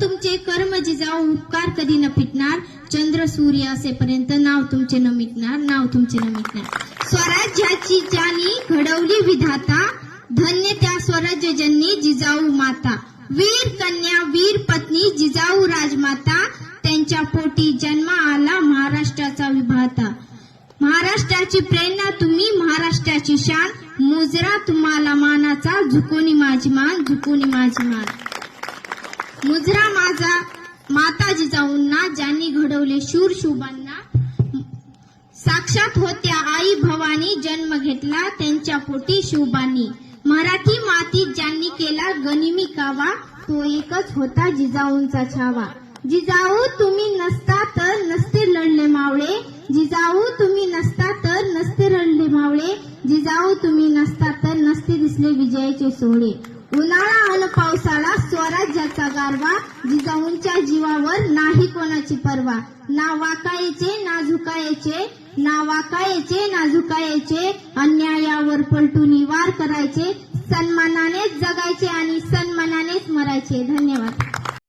तुमचे कर्म जिजाऊ उपकार कधी न पिटणार, चंद्र सूर्य असेपर्यंत नाव तुमचे न मिटणार, नाव तुमचे न मिटणार. स्वराज्याची ज्यांनी घडवली विधाता, धन्य त्या स्वराज्यजननी जिजाऊ माता. वीर कन्या वीर पत्नी जिजाऊ राजमाता, त्यांच्या पोटी जन्म आला महाराष्ट्राचा विभाता. महाराष्ट्राची प्रेरणा तुम्ही, महाराष्ट्राची शान, मुजरा तुम्हाला मानाचा, झुकूनी माझी मान, झुकूनी माझी मान. मुजरा माझा माता जिजाऊंना, ज्यांनी घडवले शूर शुभांना. साक्षात होत्या आई भवानी, जन्म घेतला त्यांच्या पोटी शिवबांनी. मराठी मातीत ज्यांनी केला गनिमी कावा, तो एकच होता जिजाऊंचा छावा. जिजाऊ तुम्ही नसता तर नसते लढले मावळे, जिजाऊ तुम्ही नसता तर नसते रडले मावळे, जिजाऊ तुम्ही नसता तर नसते दिसले विजयाचे सोहळे. उन्हाळा अन पावसाळा स्वराज्याचा गारवा, जिजाऊंच्या जीवावर नाही कोणाची पर्वा. ना वाकायचे ना झुकायचे, ना वाकायचे ना झुकायचे, अन्यायावर पलटून वार करायचे, सन्मानानेच जगायचे आणि सन्मानानेच मरायचे. धन्यवाद.